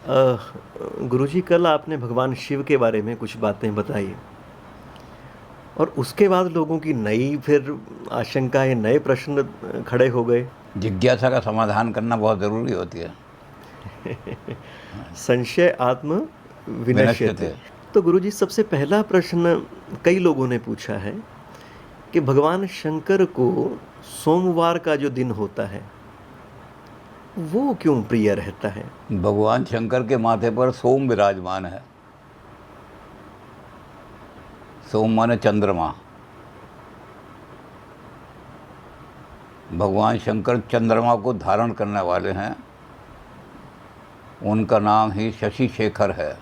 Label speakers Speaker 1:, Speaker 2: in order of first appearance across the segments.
Speaker 1: अ, गुरुजी कल आपने भगवान शिव के बारे में कुछ बातें बताई और उसके बाद लोगों की नई फिर आशंकाएँ, नए प्रश्न खड़े हो गए।
Speaker 2: जिज्ञासा का समाधान करना बहुत ज़रूरी होती है।
Speaker 1: संशय आत्म विनश्यते।
Speaker 2: विनश्यते।
Speaker 1: तो गुरुजी सबसे पहला प्रश्न कई लोगों ने पूछा है कि भगवान शंकर को सोमवार का जो दिन होता है, वो क्यों प्रिय रहता है?
Speaker 2: भगवान शंकर के माथे पर सोम विराजमान है। सोम माने चंद्रमा। भगवान शंकर चंद्रमा को धारण करने वाले हैं। उनका नाम ही शशि शेखर है।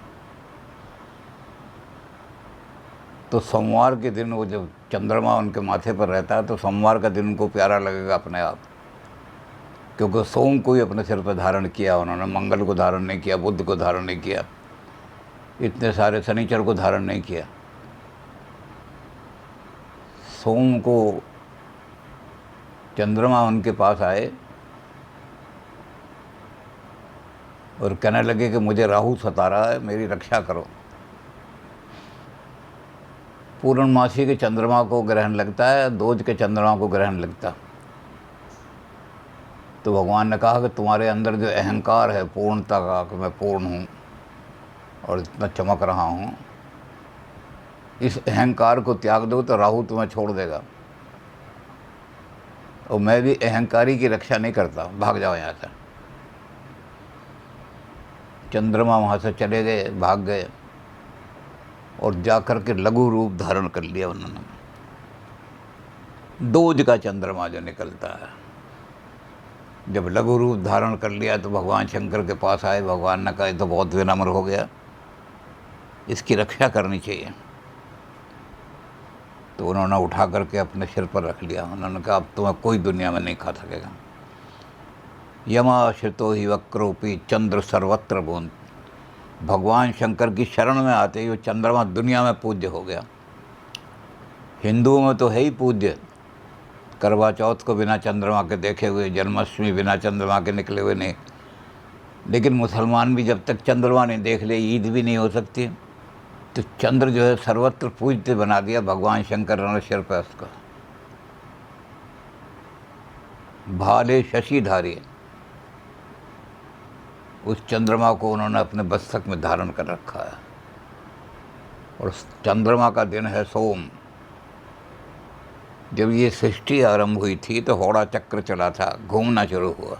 Speaker 2: तो सोमवार के दिन वो जब चंद्रमा उनके माथे पर रहता है तो सोमवार का दिन उनको प्यारा लगेगा अपने आप, क्योंकि सोम को ही अपने सिर पर धारण किया उन्होंने। मंगल को धारण नहीं किया, बुध को धारण नहीं किया, इतने सारे शनिचर को धारण नहीं किया। सोम को चंद्रमा उनके पास आए और कहने लगे कि मुझे राहु सता रहा है, मेरी रक्षा करो। पूर्णमासी के चंद्रमा को ग्रहण लगता है, दोज के चंद्रमा को ग्रहण लगता। तो भगवान ने कहा कि तुम्हारे अंदर जो अहंकार है पूर्णता का, कि मैं पूर्ण हूँ और इतना चमक रहा हूँ, इस अहंकार को त्याग दो तो राहु तुम्हें छोड़ देगा। और मैं भी अहंकारी की रक्षा नहीं करता, भाग जाओ यहाँ से। चंद्रमा वहाँ से चले गए, भाग गए और जाकर के लघु रूप धारण कर लिया उन्होंने। दोज का चंद्रमा जो निकलता है, जब लघु रूप धारण कर लिया तो भगवान शंकर के पास आए। भगवान ने कहा ये तो बहुत विनम्र हो गया, इसकी रक्षा करनी चाहिए। तो उन्होंने उठा करके अपने सिर पर रख लिया। उन्होंने कहा अब तुम्हें कोई दुनिया में नहीं खा सकेगा। यमाश्रितो ही वक्रोपी चंद्र सर्वत्र भून। भगवान शंकर की शरण में आते ही वो चंद्रमा दुनिया में पूज्य हो गया। हिंदुओं में तो है ही पूज्य, करवा चौथ को बिना चंद्रमा के देखे हुए, जन्माष्टमी बिना चंद्रमा के निकले हुए नहीं। लेकिन मुसलमान भी जब तक चंद्रमा नहीं देख ले ईद भी नहीं हो सकती। तो चंद्र जो है सर्वत्र पूज्य बना दिया भगवान शंकर ने सिर पर उसका। भाले शशिधारी, उस चंद्रमा को उन्होंने अपने मस्तक में धारण कर रखा है। और उस चंद्रमा का दिन है सोम। जब ये सृष्टि आरंभ हुई थी तो होड़ा चक्र चला था, घूमना शुरू हुआ।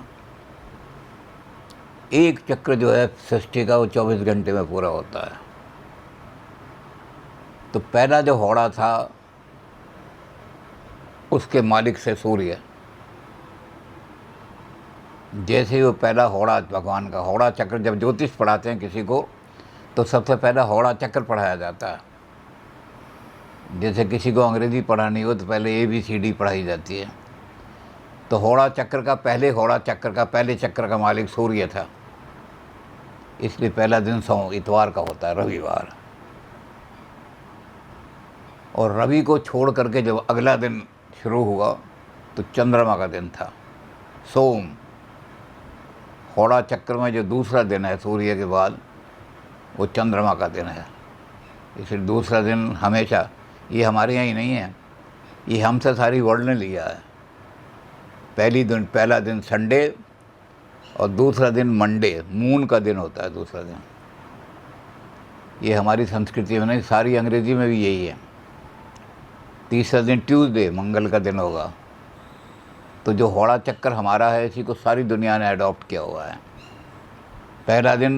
Speaker 2: एक चक्र जो है सृष्टि का वो 24 घंटे में पूरा होता है। तो पहला जो होड़ा था उसके मालिक से सूर्य। जैसे ही वो पहला होड़ा, भगवान का होड़ा चक्र, जब ज्योतिष पढ़ाते हैं किसी को तो सबसे पहला होड़ा चक्र पढ़ाया जाता है। जैसे किसी को अंग्रेज़ी पढ़ानी हो तो पहले ABCD पढ़ाई जाती है। तो होड़ा चक्र का पहले चक्र का मालिक सूर्य था, इसलिए पहला दिन इतवार का होता है, रविवार। और रवि को छोड़ करके जब अगला दिन शुरू हुआ तो चंद्रमा का दिन था, सोम। होड़ा चक्र में जो दूसरा दिन है सूर्य के बाद, वो चंद्रमा का दिन है। इसलिए दूसरा दिन हमेशा, ये हमारे यहाँ ही नहीं है, ये हमसे सारी वर्ल्ड ने लिया है। पहला दिन संडे और दूसरा दिन मंडे, मून का दिन होता है दूसरा दिन। ये हमारी संस्कृति में नहीं, सारी अंग्रेजी में भी यही है। तीसरा दिन ट्यूसडे, मंगल का दिन होगा। तो जो होड़ा चक्कर हमारा है, इसी को सारी दुनिया ने अडॉप्ट किया हुआ है। पहला दिन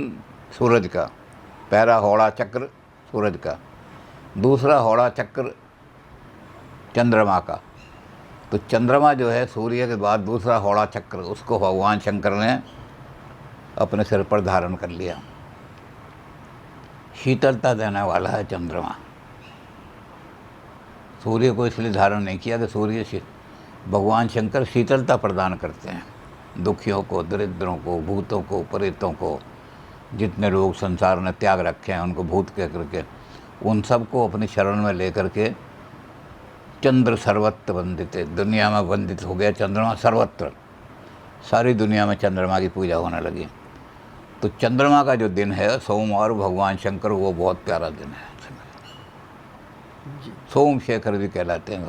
Speaker 2: सूरज का, पहला होड़ा चक्र सूरज का, दूसरा होड़ा चक्र चंद्रमा का। तो चंद्रमा जो है सूर्य के बाद दूसरा होड़ा चक्र, उसको भगवान शंकर ने अपने सिर पर धारण कर लिया। शीतलता देने वाला है चंद्रमा। सूर्य को इसलिए धारण नहीं किया कि भगवान शंकर शीतलता प्रदान करते हैं दुखियों को, दरिद्रों को, भूतों को, प्रेतों को। जितने लोग संसार ने त्याग रखे हैं उनको भूत कह करके, उन सबको अपनी शरण में लेकर के चंद्र सर्वत्र वंदित, दुनिया में वंदित हो गया चंद्रमा सर्वत्र। सारी दुनिया में चंद्रमा की पूजा होने लगी। तो चंद्रमा का जो दिन है सोमवार, भगवान शंकर को बहुत प्यारा दिन है।
Speaker 1: जी।
Speaker 2: सोमशेखर भी कहलाते हैं।